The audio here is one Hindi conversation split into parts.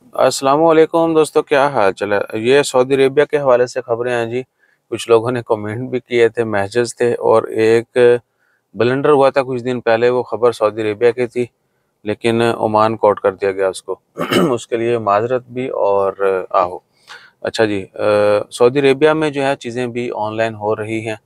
अस्सलाम वालेकुम दोस्तों, क्या हाल चाल है। ये सऊदी अरेबिया के हवाले से खबरें हैं जी। कुछ लोगों ने कमेंट भी किए थे, मैसेज थे, और एक ब्लंडर हुआ था कुछ दिन पहले। वो खबर सऊदी अरेबिया की थी, लेकिन ओमान कोट कर दिया गया उसको। उसके लिए माजरत भी और आहो। अच्छा जी, सऊदी अरेबिया में जो है चीज़ें भी ऑनलाइन हो रही हैं,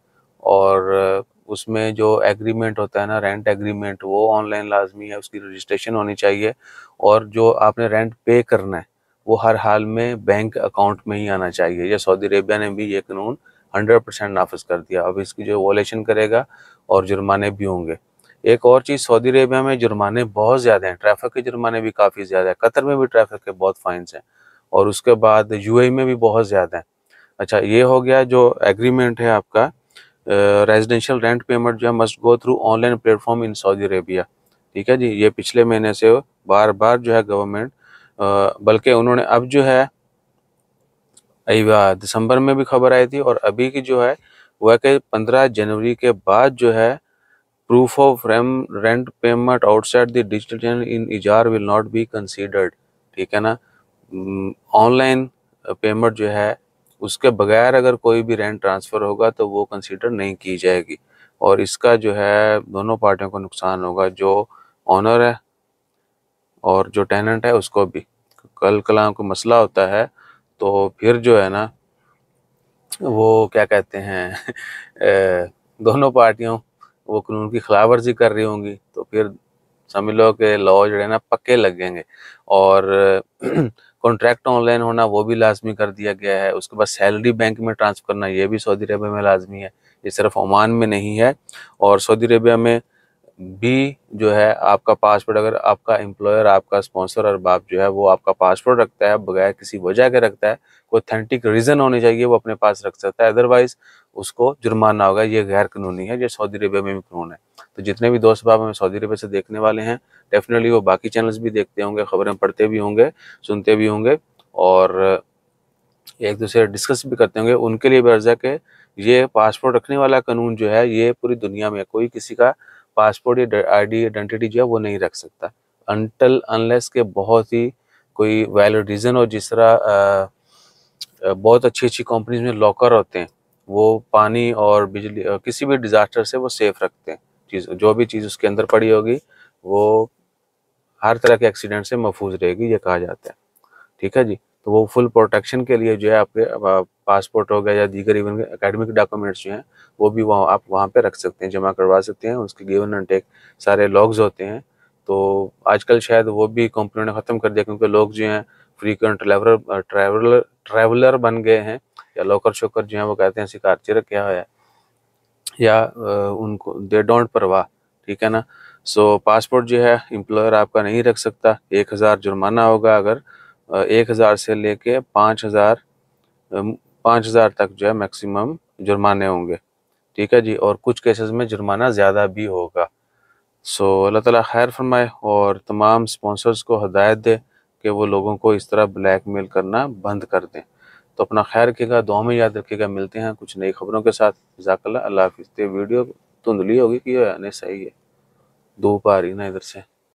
और उसमें जो एग्रीमेंट होता है ना, रेंट एग्रीमेंट, वो ऑनलाइन लाजमी है, उसकी रजिस्ट्रेशन होनी चाहिए। और जो आपने रेंट पे करना है वो हर हाल में बैंक अकाउंट में ही आना चाहिए। ये सऊदी अरेबिया ने भी ये कानून 100% नाफिज कर दिया। अब इसकी जो वॉलेशन करेगा और जुर्माने भी होंगे। एक और चीज़, सऊदी अरेबिया में जुर्माने बहुत ज़्यादा हैं, ट्रैफिक के जुर्माने भी काफ़ी ज़्यादा है। कतर में भी ट्रैफिक के बहुत फाइन्स हैं, और उसके बाद यूएई में भी बहुत ज़्यादा है। अच्छा, ये हो गया जो एग्रीमेंट है आपका। रेजिडेंशियल रेंट पेमेंट जो है must go through online platform in Saudi Arabia. ठीक है जी, ये पिछले महीने से बार बार जो है गवर्नमेंट, बल्कि उन्होंने अब जो है दिसंबर में भी खबर आई थी, और अभी की जो है वो है कि 15 जनवरी के बाद जो है proof of rent payment outside the digital channel in is are will not be considered. ठीक है ना। ऑनलाइन पेमेंट जो है उसके बगैर अगर कोई भी रेंट ट्रांसफ़र होगा तो वो कंसीडर नहीं की जाएगी, और इसका जो है दोनों पार्टियों को नुकसान होगा, जो ऑनर है और जो टेनेंट है उसको भी। कल कलां को मसला होता है तो फिर जो है ना, वो क्या कहते हैं, दोनों पार्टियों वो कानून की खिलाफवर्जी कर रही होंगी, तो फिर समझ लो कि लॉ जो है ना पक्के लगेंगे। और कॉन्ट्रैक्ट ऑनलाइन होना वो भी लाजमी कर दिया गया है। उसके बाद सैलरी बैंक में ट्रांसफ़र करना ये भी सऊदी अरबिया में लाजमी है, ये सिर्फ ओमान में नहीं है। और सऊदी अरबिया में भी जो है आपका पासपोर्ट, अगर आपका एम्प्लॉयर, आपका स्पॉन्सर और बाप जो है वो आपका पासपोर्ट रखता है, बगैर किसी वजह के रखता है, कोई ऑथेंटिक रीज़न होने चाहिए, वो अपने पास रख सकता है, अदरवाइज़ उसको जुर्माना होगा। ये गैर कानूनी है, ये सऊदी अरबिया में भी कानून है। तो जितने भी दोस्त बाब हमें सऊदी अरबिया से देखने वाले हैं, डेफिनेटली वो बाकी चैनल्स भी देखते होंगे, खबरें पढ़ते भी होंगे, सुनते भी होंगे, और एक दूसरे डिस्कस भी करते होंगे। उनके लिए भी अर्ज़ है कि ये पासपोर्ट रखने वाला कानून जो है ये पूरी दुनिया में कोई किसी का पासपोर्ट या आईडी आइडेंटिटी जो है वो नहीं रख सकता, अनटिल अनलेस के बहुत ही कोई वैलिड रीज़न हो। जिस तरह बहुत अच्छी अच्छी कंपनीज में लॉकर होते हैं, वो पानी और बिजली किसी भी डिज़ास्टर से वो सेफ रखते हैं। चीज़ जो भी चीज़ उसके अंदर पड़ी होगी वो हर तरह के एक्सीडेंट से महफूज रहेगी, ये कहा जाता है। ठीक है जी। तो वो फुल प्रोटेक्शन के लिए जो है आपके पासपोर्ट हो गया या दीगर इवन एकेडमिक डॉक्यूमेंट्स जो हैं वो भी वहाँ आप वहाँ पे रख सकते हैं, जमा करवा सकते हैं। उसके गिवन एंड टेक सारे लॉग्स होते हैं। तो आजकल शायद वो भी कंपनियों ने ख़त्म कर दिया, क्योंकि लोग जो हैं फ्रीक्वेंट ट्रैवलर बन गए हैं, या लॉकर शोकर जो हैं वो कहते हैं शिकार चिरक क्या है, या उनको दे डोंट परवाह। ठीक है ना। सो पासपोर्ट जो है एम्प्लॉयर आपका नहीं रख सकता। 1000 जुर्माना होगा अगर 1000 से लेके 5000, 5000 तक जो है मैक्सिमम जुर्माने होंगे। ठीक है जी। और कुछ केसेस में जुर्माना ज़्यादा भी होगा। सो अल्लाह ताला खैर फरमाए, और तमाम स्पॉन्सर्स को हदायत दे कि वो लोगों को इस तरह ब्लैकमेल करना बंद कर दें। तो अपना ख्याल रखिएगा, दुआ में याद रखिएगा। मिलते हैं कुछ नई खबरों के साथ। जज़ाकल्लाह, अल्लाह हाफ़िज़। तो वीडियो धुंधली होगी कि नहीं, सही है, धूप आ रही ना इधर से।